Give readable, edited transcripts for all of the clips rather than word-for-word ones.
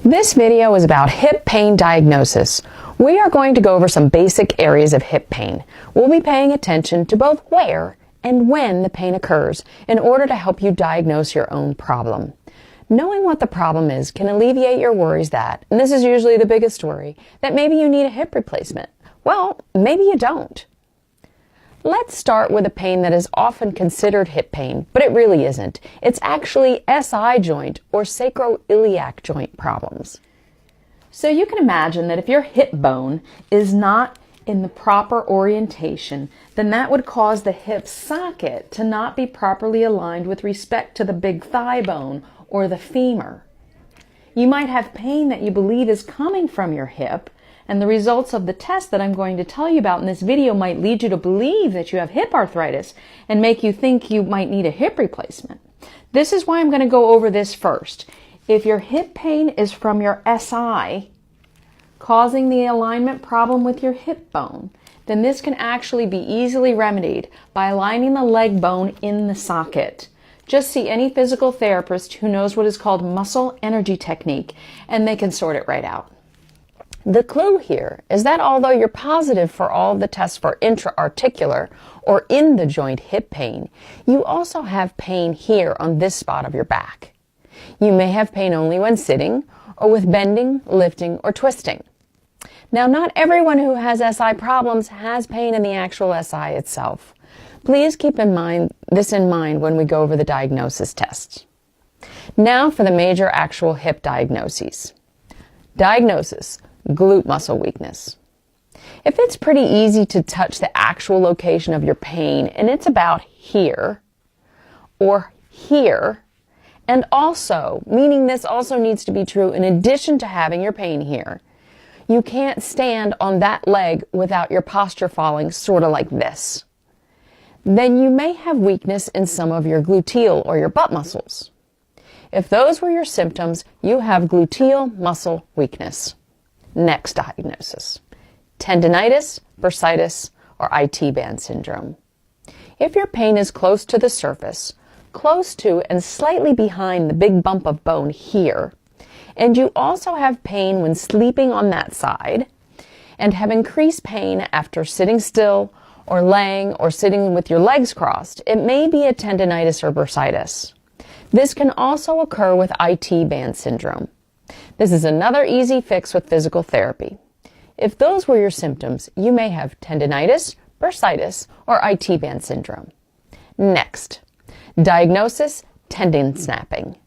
This video is about hip pain diagnosis. We are going to go over some basic areas of hip pain. We'll be paying attention to both where and when the pain occurs in order to help you diagnose your own problem. Knowing what the problem is can alleviate your worries that, and this is usually the biggest worry, that maybe you need a hip replacement. Well, maybe you don't. Let's start with a pain that is often considered hip pain, but it really isn't. It's actually SI joint or sacroiliac joint problems. So you can imagine that if your hip bone is not in the proper orientation, then that would cause the hip socket to not be properly aligned with respect to the big thigh bone or the femur. You might have pain that you believe is coming from your hip, and the results of the test that I'm going to tell you about in this video might lead you to believe that you have hip arthritis and make you think you might need a hip replacement. This is why I'm going to go over this first. If your hip pain is from your SI, causing the alignment problem with your hip bone, then this can actually be easily remedied by aligning the leg bone in the socket. Just see any physical therapist who knows what is called muscle energy technique, and they can sort it right out. The clue here is that although you're positive for all of the tests for intra-articular or in the joint hip pain, you also have pain here on this spot of your back. You may have pain only when sitting or with bending, lifting, or twisting. Now, not everyone who has SI problems has pain in the actual SI itself. Please keep this in mind when we go over the diagnosis tests. Now for the major actual hip diagnoses. Diagnosis: glute muscle weakness. If it's pretty easy to touch the actual location of your pain and it's about here or here, and also, meaning this also needs to be true in addition to having your pain here, you can't stand on that leg without your posture falling sort of like this, then you may have weakness in some of your gluteal or your butt muscles. If those were your symptoms, you have gluteal muscle weakness. Next diagnosis: tendinitis, bursitis, or IT band syndrome. If your pain is close to the surface, close to and slightly behind the big bump of bone here, and you also have pain when sleeping on that side, and have increased pain after sitting still or laying or sitting with your legs crossed, it may be a tendinitis or bursitis. This can also occur with IT band syndrome. This is another easy fix with physical therapy. If those were your symptoms, you may have tendinitis, bursitis, or IT band syndrome. Next, diagnosis: tendon snapping.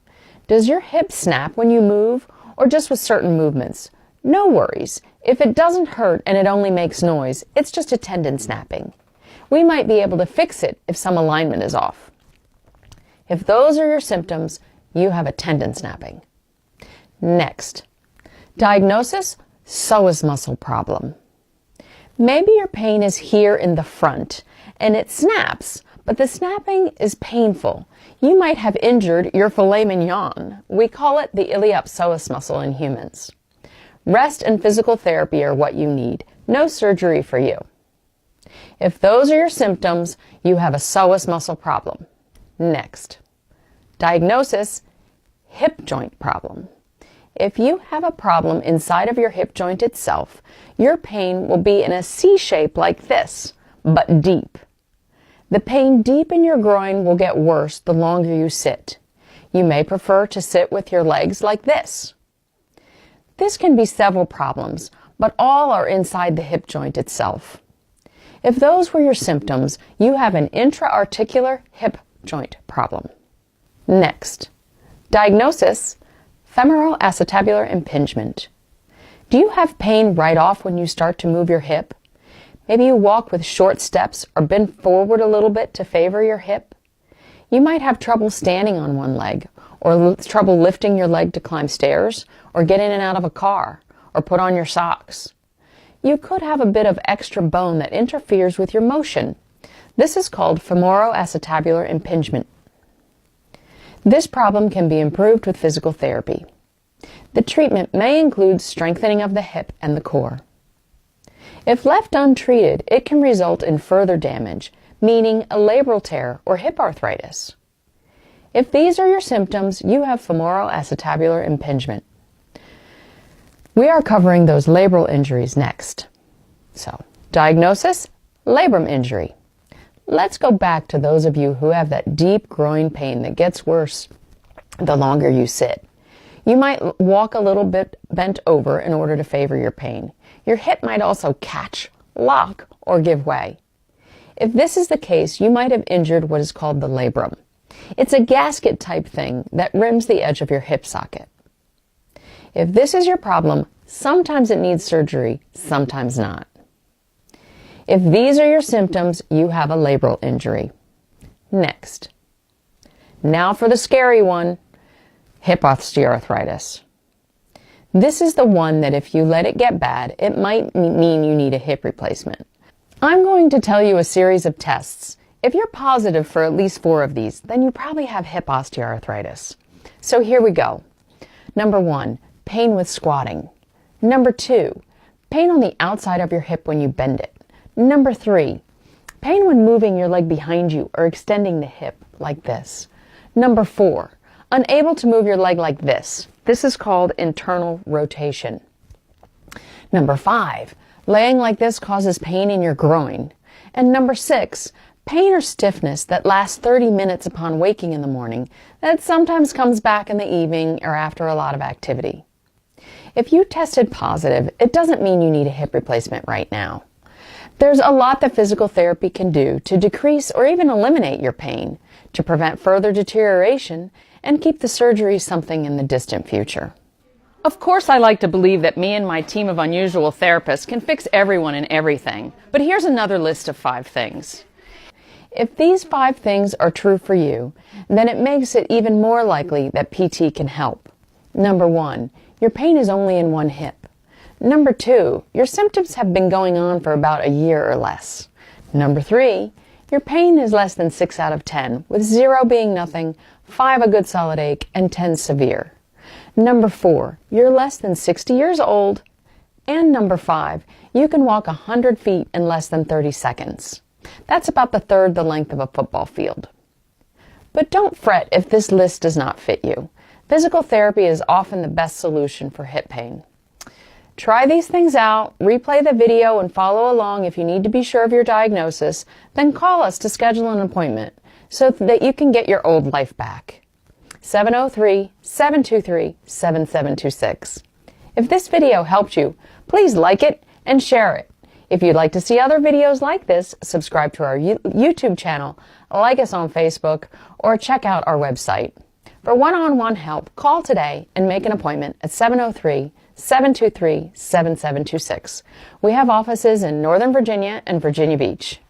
Does your hip snap when you move or just with certain movements? No worries. If it doesn't hurt and it only makes noise, it's just a tendon snapping. We might be able to fix it if some alignment is off. If those are your symptoms, you have a tendon snapping. Next, diagnosis: psoas muscle problem. Maybe your pain is here in the front and it snaps, but the snapping is painful. You might have injured your filet mignon. We call it the iliopsoas muscle in humans. Rest and physical therapy are what you need. No surgery for you. If those are your symptoms, you have a psoas muscle problem. Next, diagnosis: hip joint problem. If you have a problem inside of your hip joint itself, your pain will be in a C shape like this, but deep. The pain deep in your groin will get worse the longer you sit. You may prefer to sit with your legs like this. This can be several problems, but all are inside the hip joint itself. If those were your symptoms, you have an intra-articular hip joint problem. Next, diagnosis: femoral acetabular impingement. Do you have pain right off when you start to move your hip? Maybe you walk with short steps or bend forward a little bit to favor your hip. You might have trouble standing on one leg, or trouble lifting your leg to climb stairs, or get in and out of a car, or put on your socks. You could have a bit of extra bone that interferes with your motion. This is called femoroacetabular impingement. This problem can be improved with physical therapy. The treatment may include strengthening of the hip and the core. If left untreated, it can result in further damage, meaning a labral tear or hip arthritis. If these are your symptoms, you have femoral acetabular impingement. We are covering those labral injuries next. So, diagnosis, labrum injury. Let's go back to those of you who have that deep groin pain that gets worse the longer you sit. You might walk a little bit bent over in order to favor your pain. Your hip might also catch, lock, or give way. If this is the case, you might have injured what is called the labrum. It's a gasket type thing that rims the edge of your hip socket. If this is your problem, sometimes it needs surgery, sometimes not. If these are your symptoms, you have a labral injury. Next. Now for the scary one, hip osteoarthritis. This is the one that if you let it get bad, it might mean you need a hip replacement. I'm going to tell you a series of tests. If you're positive for at least 4 of these, then you probably have hip osteoarthritis. So here we go. Number 1, pain with squatting. Number 2, pain on the outside of your hip when you bend it. Number 3, pain when moving your leg behind you or extending the hip like this. Number 4, unable to move your leg like this. This is called internal rotation. Number 5, laying like this causes pain in your groin. And number 6, pain or stiffness that lasts 30 minutes upon waking in the morning that sometimes comes back in the evening or after a lot of activity. If you tested positive, it doesn't mean you need a hip replacement right now. There's a lot that physical therapy can do to decrease or even eliminate your pain, to prevent further deterioration, and keep the surgery something in the distant future. Of course, I like to believe that me and my team of unusual therapists can fix everyone and everything, but here's another list of 5 things. If these 5 things are true for you, then it makes it even more likely that PT can help. Number 1, your pain is only in one hip. Number 2, your symptoms have been going on for about a year or less. Number 3, your pain is less than 6 out of 10, with 0 being nothing, 5 a good solid ache, and 10 severe. Number 4, you're less than 60 years old. And number 5, you can walk 100 feet in less than 30 seconds. That's about the third the length of a football field. But don't fret if this list does not fit you. Physical therapy is often the best solution for hip pain. Try these things out, replay the video, and follow along if you need to be sure of your diagnosis, then call us to schedule an appointment so that you can get your old life back. 703-723-7726. If this video helped you, please like it and share it. If you'd like to see other videos like this, subscribe to our YouTube channel, like us on Facebook, or check out our website. For one-on-one help, call today and make an appointment at 703-723-7726. We have offices in Northern Virginia and Virginia Beach.